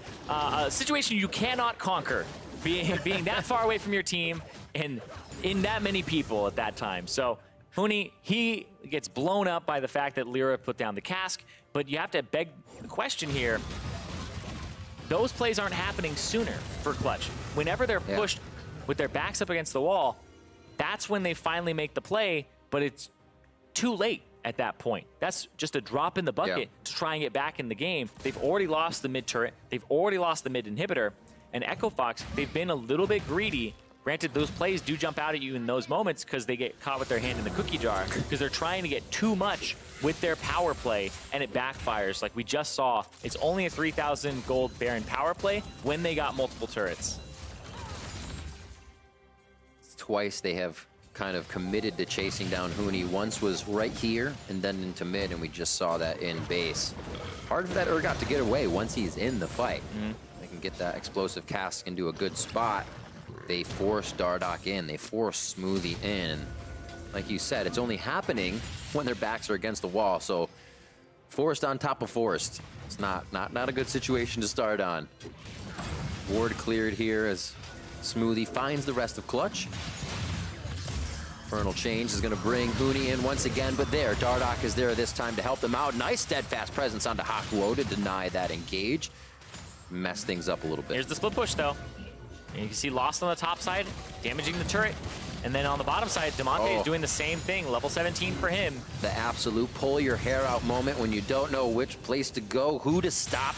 situation you cannot conquer, being that far away from your team and in that many people at that time. So Huni, he gets blown up by the fact that LirA put down the cask, but you have to beg the question here. Those plays aren't happening sooner for Clutch. Whenever they're pushed with their backs up against the wall, that's when they finally make the play, but it's too late at that point. That's just a drop in the bucket to try and get back in the game. They've already lost the mid turret. They've already lost the mid inhibitor. And Echo Fox, they've been a little bit greedy. Granted, those plays do jump out at you in those moments because they get caught with their hand in the cookie jar, because they're trying to get too much with their power play, and it backfires. Like we just saw, it's only a 3,000 gold Baron power play when they got multiple turrets. Twice they have kind of committed to chasing down Huni. Once was right here and then into mid, and we just saw that in base. Hard for that Urgot to get away once he's in the fight. They can get that explosive cask into a good spot. They force Dardoch in, they force Smoothie in. Like you said, it's only happening when their backs are against the wall, so forced on top of forced. It's not a good situation to start on. Ward cleared here as Smoothie finds the rest of Clutch. Infernal Change is going to bring Huni in once again, but there, Dardoch is there this time to help them out. Nice steadfast presence onto Hakuho to deny that engage. Mess things up a little bit. Here's the split push, though. And you can see Lost on the top side, damaging the turret. And then on the bottom side, Damonte is doing the same thing. Level 17 for him. The absolute pull your hair out moment when you don't know which place to go, who to stop,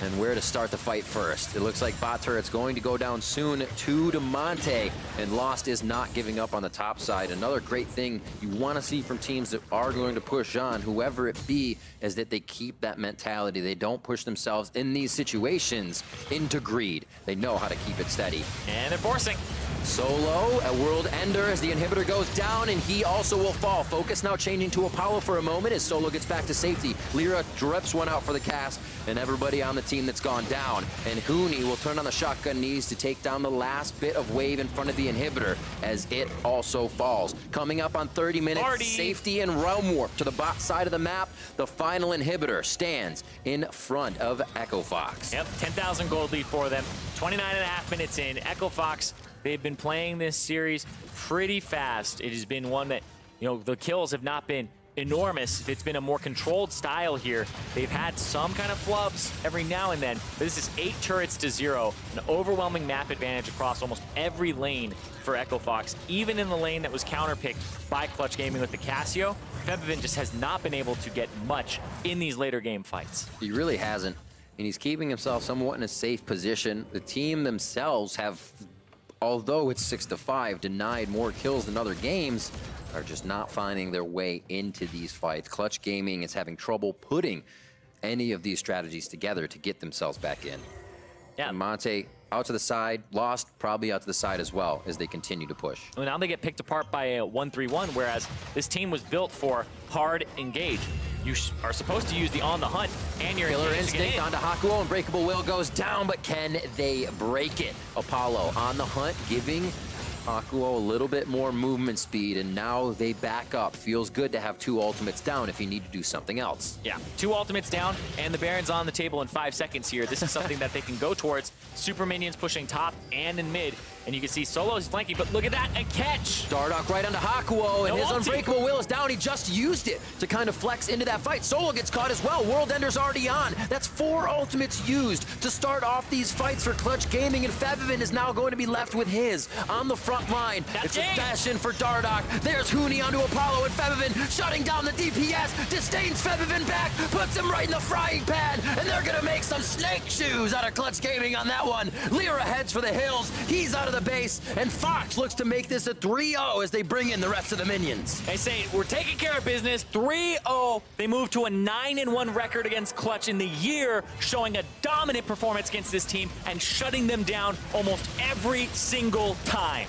and where to start the fight first. It looks like bot turret's going to go down soon to Damonte, and Lost is not giving up on the top side. Another great thing you want to see from teams that are going to push on, whoever it be, is that they keep that mentality. They don't push themselves in these situations into greed. They know how to keep it steady. And they're forcing. Solo, a world ender as the inhibitor goes down, and he also will fall. Focus now changing to Apollo for a moment as Solo gets back to safety. LirA drips one out for the cast, and everybody on the team that's gone down. And Huni will turn on the shotgun knees to take down the last bit of wave in front of the inhibitor as it also falls. Coming up on 30 minutes, safety and realm warp to the bot side of the map. The final inhibitor stands in front of Echo Fox. Yep, 10,000 gold lead for them. 29.5 minutes in. Echo Fox, they've been playing this series pretty fast. It has been one that, you know, the kills have not been enormous. It's been a more controlled style here. They've had some kind of flubs every now and then, but this is 8 turrets to 0. An overwhelming map advantage across almost every lane for Echo Fox. Even in the lane that was counterpicked by Clutch Gaming with the Cassio, Febiven just has not been able to get much in these later game fights. He really hasn't, and he's keeping himself somewhat in a safe position. The team themselves have, although it's 6-5, denied more kills than other games, are just not finding their way into these fights. Clutch Gaming is having trouble putting any of these strategies together to get themselves back in. Yeah. Damonte out to the side, Lost probably out to the side as well as they continue to push. Well, now they get picked apart by a 1-3-1, whereas this team was built for hard engage. You are supposed to use the on the hunt, and your Killer Instinct onto Hakuho, Unbreakable Will goes down, but can they break it? Apollo on the hunt, giving Hakuho a little bit more movement speed, and now they back up. Feels good to have 2 ultimates down if you need to do something else. Yeah, 2 ultimates down, and the Baron's on the table in 5 seconds here. This is something that they can go towards. Super minions pushing top and in mid, and you can see Solo's flanking, but look at that, a catch! Dardoch right onto Hakuho, and his Unbreakable Will is down. He just used it to kind of flex into that fight. Solo gets caught as well. World Ender's already on. That's 4 ultimates used to start off these fights for Clutch Gaming, and Febiven is now going to be left with his on the front line. It's a dash in for Dardoch. There's Huni onto Apollo, and Febiven shutting down the DPS. Disdains Febiven back, puts him right in the frying pan, and they're gonna make some snake shoes out of Clutch Gaming on that one. LirA heads for the hills. He's out of the the base, and Fox looks to make this a 3-0 as they bring in the rest of the minions. They say, we're taking care of business, 3-0. They move to a 9-1 record against Clutch in the year, showing a dominant performance against this team and shutting them down almost every single time.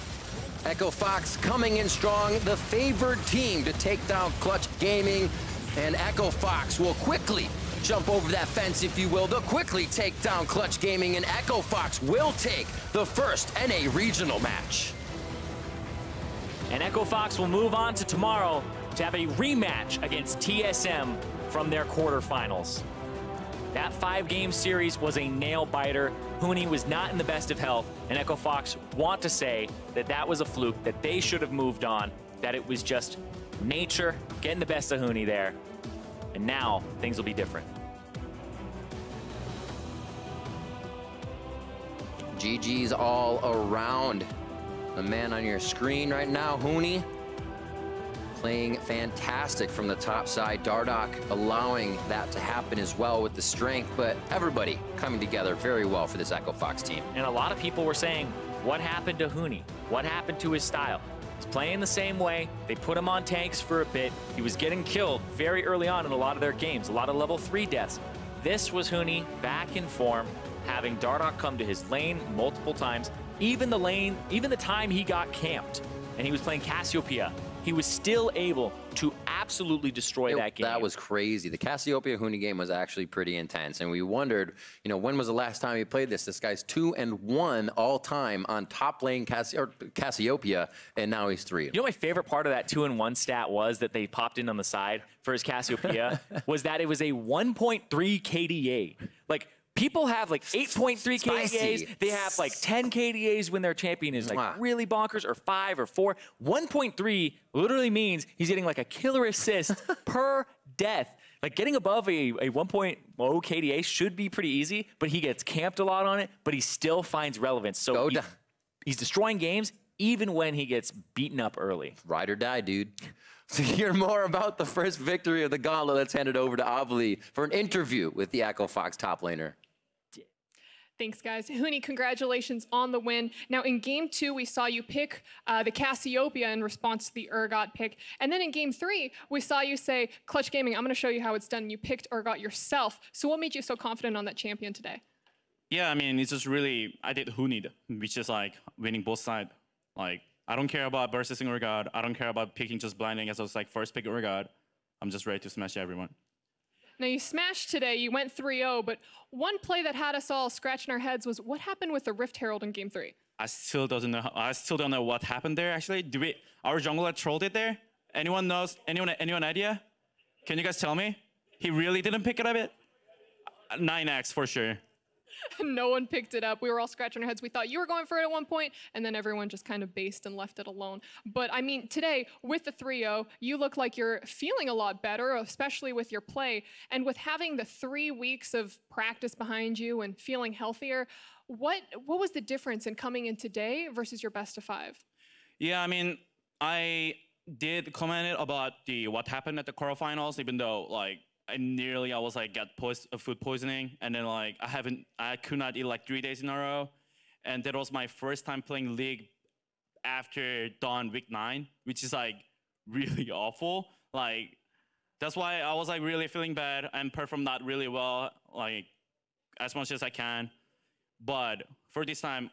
Echo Fox coming in strong, the favored team to take down Clutch Gaming, and Echo Fox will quickly jump over that fence, if you will. They'll quickly take down Clutch Gaming, and Echo Fox will take the first NA regional match. And Echo Fox will move on to tomorrow to have a rematch against TSM from their quarterfinals. That 5-game series was a nail-biter. Huni was not in the best of health, and Echo Fox want to say that that was a fluke, that they should have moved on, that it was just nature getting the best of Huni there. And now, things will be different. GG's all around. The man on your screen right now, Huni, playing fantastic from the top side. Dardoch allowing that to happen as well with the strength, but everybody coming together very well for this Echo Fox team. And a lot of people were saying, what happened to Huni? What happened to his style? He's playing the same way. They put him on tanks for a bit. He was getting killed very early on in a lot of their games, a lot of level 3 deaths. This was Huni back in form, having Dardoch come to his lane multiple times. Even the time he got camped and he was playing Cassiopeia, he was still able to absolutely destroy that game. That was crazy. The Cassiopeia Huni game was actually pretty intense, and we wondered, you know, when was the last time he played this? This guy's 2-1 all time on top lane Cassiopeia, and now he's 3. You know, my favorite part of that 2-1 stat was that they popped in on the side for his Cassiopeia was that it was a 1.3 KDA. Like, people have like 8.3 KDAs. They have like 10 KDAs when their champion is like really bonkers, or 5 or 4. 1.3 literally means he's getting like a killer assist per death. Like, getting above a 1.0 KDA should be pretty easy, but he gets camped a lot on it, but he still finds relevance. So he's destroying games even when he gets beaten up early. Ride or die, dude. To hear more about the first victory of the Gauntlet, let's hand it over to Avali for an interview with the Echo Fox top laner. Thanks, guys. Huni, congratulations on the win. Now, in Game 2, we saw you pick the Cassiopeia in response to the Urgot pick. And then in Game 3, we saw you say, Clutch Gaming, I'm going to show you how it's done. You picked Urgot yourself. So what made you so confident on that champion today? Yeah, I mean, it's just really, I did Huni, which is like winning both sides. Like, I don't care about versusing Urgot. I don't care about picking just blinding as I was like first pick Urgot. I'm just ready to smash everyone. Now, you smashed today, you went 3-0, but one play that had us all scratching our heads was what happened with the Rift Herald in Game 3? I still don't know what happened there, actually. Our jungler trolled it there? Anyone knows? Anyone idea? Can you guys tell me? He really didn't pick it up yet? 9x for sure. No one picked it up. We were all scratching our heads. We thought you were going for it at one point, and then everyone just kind of based and left it alone. But I mean, today, with the 3-0, you look like you're feeling a lot better, especially with your play. And with having the 3 weeks of practice behind you and feeling healthier, what was the difference in coming in today versus your best of 5? Yeah, I mean, I did comment about what happened at the quarterfinals, even though like I was like got food poisoning, and then like I could not eat like 3 days in a row, and that was my first time playing League after Dawn week 9, which is like really awful. Like, that's why I was like really feeling bad and performed not really well, like as much as I can. But for this time,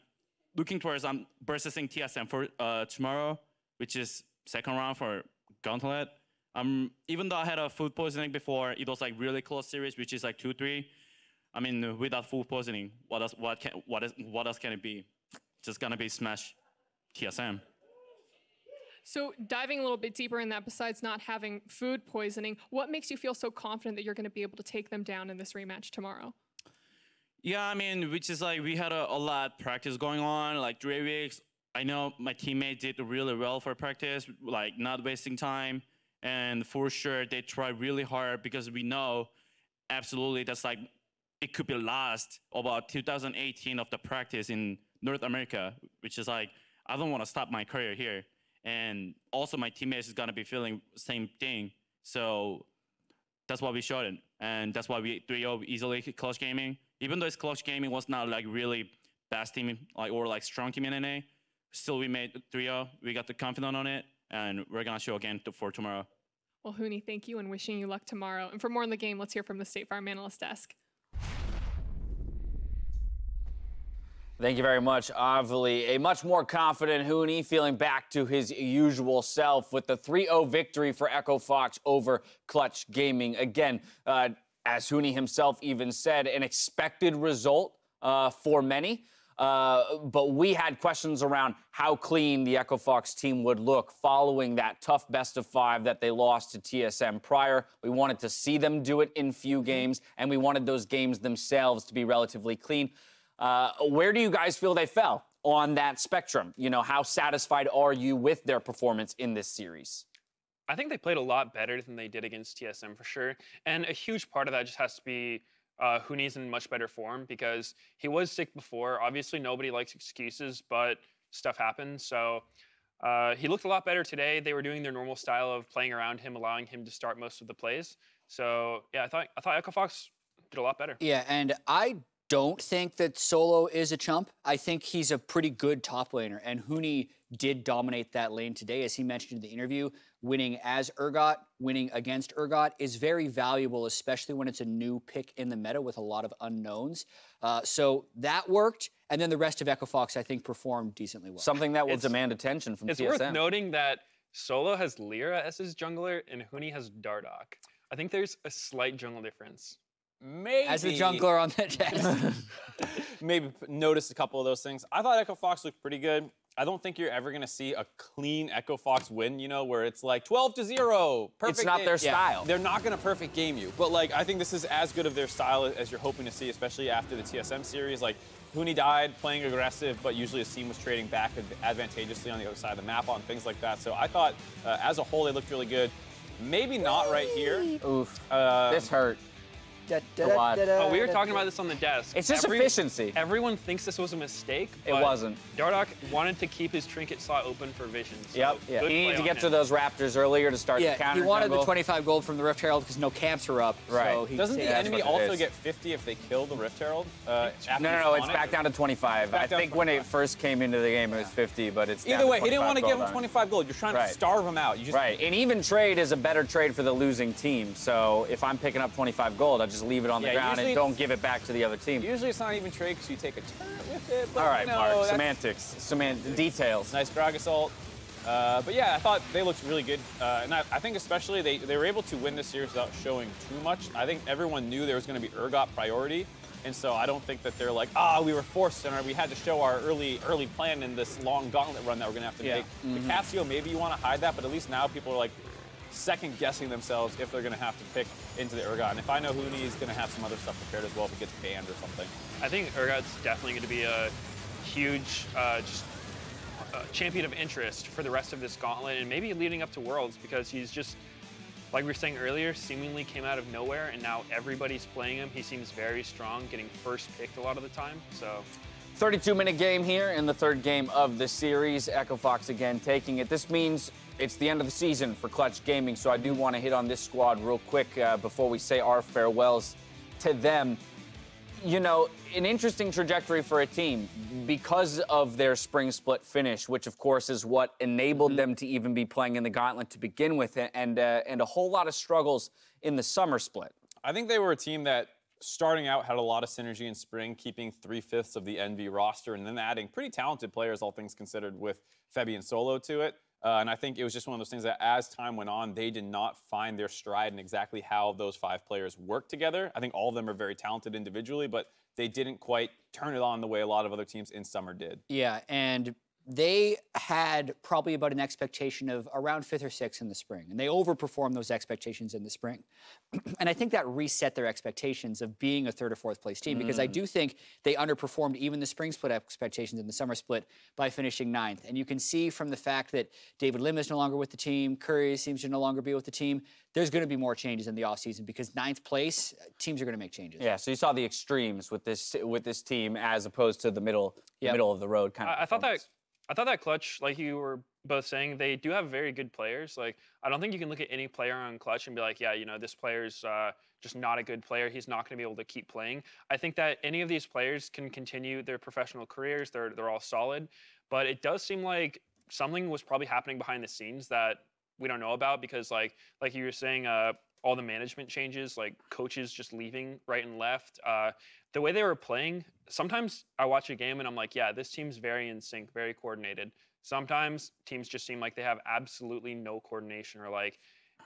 looking towards I'm versusing TSM for tomorrow, which is second round for Gauntlet. Even though I had a food poisoning before, it was like really close series, which is like 2-3. I mean, without food poisoning, what else can it be? Just gonna be smash TSM. So diving a little bit deeper in that, besides not having food poisoning, what makes you feel so confident that you're going to be able to take them down in this rematch tomorrow? Yeah, I mean, which is like we had a lot practice going on, like 3 weeks. I know my teammates did really well for practice, like not wasting time. And for sure, they try really hard because we know absolutely that's like, it could be last about 2018 of the practice in North America, which is like, I don't want to stop my career here. And also my teammates is going to be feeling the same thing. So that's why we showed it. And that's why we 3-0 easily Clutch Gaming. Even though it's Clutch Gaming was not like really best team like or like strong team in NA, still we made 3-0. We got the confidence on it, and we're gonna show again for tomorrow. Well, Huni, thank you and wishing you luck tomorrow. And for more on the game, let's hear from the State Farm Analyst Desk. Thank you very much, Avli. A much more confident Huni feeling back to his usual self with the 3-0 victory for Echo Fox over Clutch Gaming. Again, as Huni himself even said, an expected result for many. But we had questions around how clean the Echo Fox team would look following that tough best-of-5 that they lost to TSM prior. We wanted to see them do it in few games, and we wanted those games themselves to be relatively clean. Where do you guys feel they fell on that spectrum? You know, how satisfied are you with their performance in this series? I think they played a lot better than they did against TSM for sure. And a huge part of that just has to be Huni's in much better form because he was sick before. Obviously, nobody likes excuses, but stuff happens. So he looked a lot better today. They were doing their normal style of playing around him, allowing him to start most of the plays. So yeah, I thought Echo Fox did a lot better. Yeah, and I don't think that Solo is a chump. I think he's a pretty good top laner, and Huni did dominate that lane today, as he mentioned in the interview. Winning as Urgot, winning against Urgot is very valuable, especially when it's a new pick in the meta with a lot of unknowns. So that worked, and then the rest of Echo Fox, I think, performed decently well. Something that will demand attention from It's TSM. worth noting that Solo has LirA as his jungler, and Huni has Dardoch. I think there's a slight jungle difference. Maybe. As the jungler on the desk. Maybe noticed a couple of those things. I thought Echo Fox looked pretty good. I don't think you're ever going to see a clean Echo Fox win, you know, where it's like 12-0. Perfect It's not game. their style. They're not going to perfect game you. But, like, I think this is as good of their style as you're hoping to see, especially after the TSM series. Like, Huni died playing aggressive, but usually his team was trading back advantageously on the other side of the map on things like that. So I thought, as a whole, they looked really good. Maybe not right here. Oof. This hurt. Oh, we were talking about this on the desk. It's just efficiency. Everyone thinks this was a mistake. It wasn't. Dardoch wanted to keep his trinket slot open for Vision. So Yep. Yeah. He needed to get to those Raptors earlier to start the counter. He wanted jungle. the 25 gold from the Rift Herald because no camps are up. Right. So Doesn't the enemy also get 50 if they kill the Rift Herald? No, it's back down to 25. I think when it first came into the game, it was 50, but it's either way, he didn't want to give him 25 gold. You're trying to starve him out. Right. An even trade is a better trade for the losing team. So if I'm picking up 25 gold, I'll just leave it on the ground and don't give it back to the other team. Usually it's not even trade because you take a turn with it. But all right, no, Mark. Semantics. Details. Nice Gragas ult. But yeah, I thought they looked really good. And I think especially they were able to win this series without showing too much. I think everyone knew there was going to be Urgot priority. And so I don't think that they're like, we were forced and we had to show our early plan in this long gauntlet run that we're going to have to make. The Cassio, maybe you want to hide that, but at least now people are like second guessing themselves if they're going to have to pick into the Urgot. And if I know Huni is going to have some other stuff prepared as well if he gets banned or something. I think Urgot's definitely going to be a huge champion of interest for the rest of this gauntlet and maybe leading up to Worlds because he's just, like we were saying earlier, seemingly came out of nowhere and now everybody's playing him. He seems very strong, getting first picked a lot of the time. So 32-minute game here in the third game of the series. Echo Fox again taking it. This means it's the end of the season for Clutch Gaming, so I do want to hit on this squad real quick before we say our farewells to them. You know, an interesting trajectory for a team because of their spring split finish, which of course is what enabled them to even be playing in the gauntlet to begin with, and a whole lot of struggles in the summer split. I think they were a team that starting out had a lot of synergy in spring, keeping 3/5 of the NV roster and then adding pretty talented players, all things considered, with Febi and Solo to it. And I think it was just one of those things that as time went on, they did not find their stride in exactly how those 5 players work together. I think all of them are very talented individually, but they didn't quite turn it on the way a lot of other teams in summer did. Yeah, and they had probably about an expectation of around 5th or 6th in the spring, and they overperformed those expectations in the spring. And I think that reset their expectations of being a 3rd or 4th place team, because I do think they underperformed even the spring split expectations in the summer split by finishing 9th. And you can see from the fact that David Lim is no longer with the team, Curry seems to no longer be with the team, there's going to be more changes in the offseason because 9th place, teams are going to make changes. Yeah, so you saw the extremes with this team as opposed to the middle of the road kind of. I thought that Clutch, like you were both saying, they do have very good players. Like, I don't think you can look at any player on Clutch and be like, yeah, you know, this player's just not a good player. He's not going to be able to keep playing. I think that any of these players can continue their professional careers. They're all solid. but it does seem like something was probably happening behind the scenes that we don't know about, because like you were saying, all the management changes, like coaches just leaving right and left. The way they were playing, sometimes I watch a game and I'm like, yeah, this team's very in sync, very coordinated. Sometimes teams just seem like they have absolutely no coordination, or like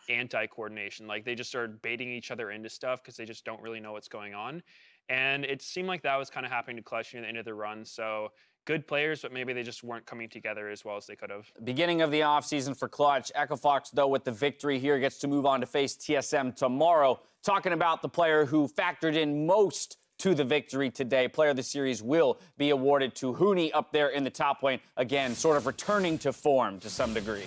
anti-coordination. Like they just start baiting each other into stuff because they just don't really know what's going on. And it seemed like that was kind of happening to Clutch near the end of the run. So good players, but maybe they just weren't coming together as well as they could have. Beginning of the offseason for Clutch. EchoFox, though, with the victory here, gets to move on to face TSM tomorrow. Talking about the player who factored in most to the victory today. Player of the series will be awarded to Huni up there in the top lane. Again, sort of returning to form to some degree.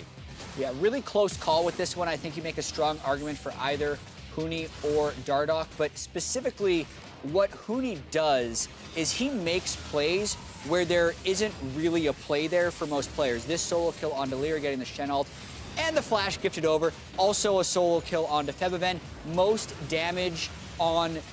Yeah, really close call with this one. I think you make a strong argument for either Huni or Dardoch, but specifically what Huni does is he makes plays where there isn't really a play there for most players. This solo kill onto LirA, getting the Shen ult, and the flash gifted over. Also a solo kill onto Febiven. Most damage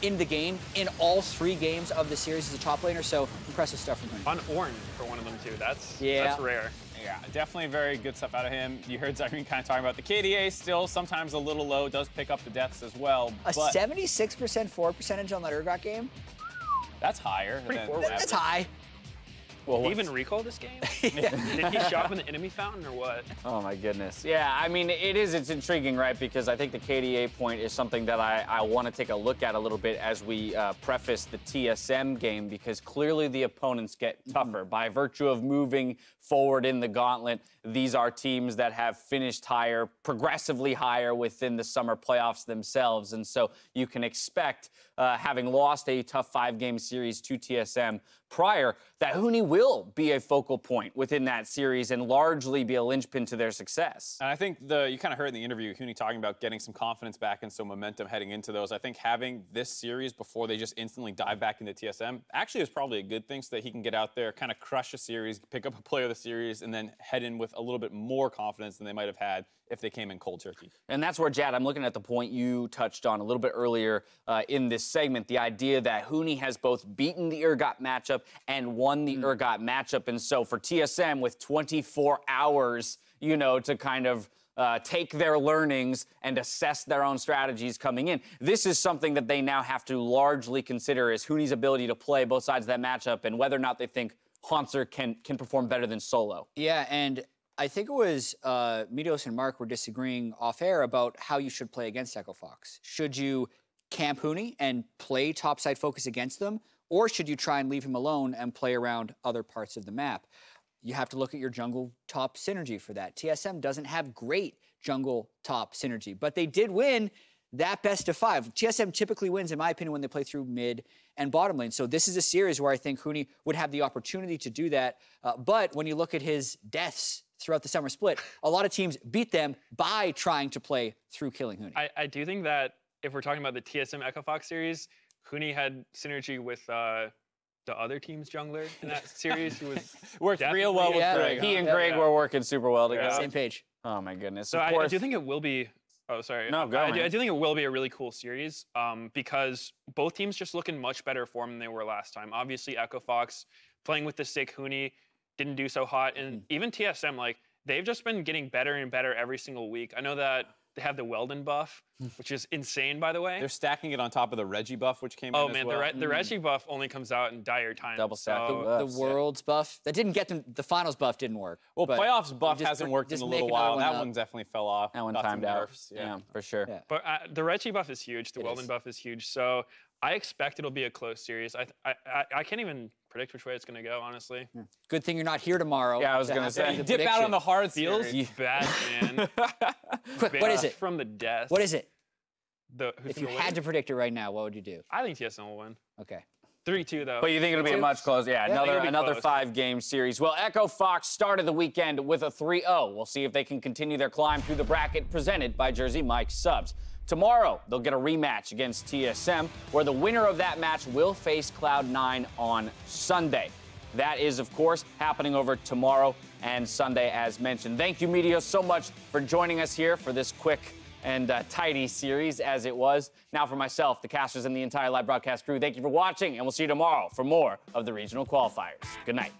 in the game in all 3 games of the series as a top laner, so impressive stuff from him. On Ornn for one of them too. That's rare. Yeah, definitely very good stuff out of him. You heard Zirene kind of talking about the KDA still sometimes a little low, does pick up the deaths as well. A 76% forward percentage on that Urgot game? That's higher. Pretty forward. That's high. Well, did he even recall this game? Did he shop in the enemy fountain or what? Oh my goodness. Yeah, I mean, it's intriguing, right? Because I think the KDA point is something that I want to take a look at a little bit as we preface the TSM game, because clearly the opponents get tougher. By virtue of moving forward in the gauntlet, these are teams that have finished higher, progressively higher within the summer playoffs themselves. And so you can expect, having lost a tough 5-game series to TSM prior, that Huni will be a focal point within that series and largely be a linchpin to their success. And I think you kind of heard in the interview Huni talking about getting some confidence back and some momentum heading into those. I think having this series before they just instantly dive back into TSM actually is probably a good thing, so that he can get out there, kind of crush a series, pick up a player of the series, and then head in with a little bit more confidence than they might have had if they came in cold turkey. And that's where, Jad, I'm looking at the point you touched on a little bit earlier in this segment, the idea that Huni has both beaten the Urgot matchup and won the Urgot matchup. And so for TSM, with 24 hours, you know, to kind of take their learnings and assess their own strategies coming in, this is something that they now have to largely consider, is Huni's ability to play both sides of that matchup and whether or not they think Hauntzer can perform better than Solo. Yeah, and I think it was Midos and Mark were disagreeing off air about how you should play against EchoFox. Should you camp Huni and play topside focus against them, or should you try and leave him alone and play around other parts of the map? You have to look at your jungle top synergy for that. TSM doesn't have great jungle top synergy, but they did win that best of 5. TSM typically wins, in my opinion, when they play through mid and bottom lane. So this is a series where I think Huni would have the opportunity to do that. But when you look at his deaths throughout the summer split, a lot of teams beat them by trying to play through killing Huni. I do think that if we're talking about the TSM EchoFox series, Huni had synergy with the other team's jungler in that series, who was worked real well with Greg. He and Greg were working super well together. Same page. Oh my goodness. So I do think it will be. Oh, sorry. No, go I do think it will be a really cool series, because both teams just look in much better form than they were last time. Obviously, EchoFox playing with the sick Huni didn't do so hot, and even TSM, like, they've just been getting better and better every single week. I know that they have the Weldon buff, which is insane, by the way. They're stacking it on top of the Reggie buff, which came in as well. The Reggie buff only comes out in dire times. Double stack. The Worlds buff. That didn't get them, the finals buff didn't work. Well, playoffs buff hasn't worked in a little while. That one definitely fell off. That one timed out. Yeah, for sure. Yeah. But the Reggie buff is huge. The Weldon buff is huge. So I expect it'll be a close series. I can't even predict which way it's going to go, honestly. Good thing you're not here tomorrow. Yeah, I was going to say. Dip out on the hard feels series. bad, man. Quick, what is it? From the death. What is it? Who's If you gonna had win? to predict it right now, what would you do? I think TSM will win. Okay. 3-2, though. But you think it'll be a much closer? Yeah, it'll be another close. 5-game series. Well, EchoFox started the weekend with a 3-0. We'll see if they can continue their climb through the bracket presented by Jersey Mike Subs. Tomorrow, they'll get a rematch against TSM, where the winner of that match will face Cloud9 on Sunday. That is, of course, happening over tomorrow and Sunday, as mentioned. Thank you, Meteor, so much for joining us here for this quick and tidy series, as it was. Now, for myself, the casters, and the entire live broadcast crew, thank you for watching, and we'll see you tomorrow for more of the regional qualifiers. Good night.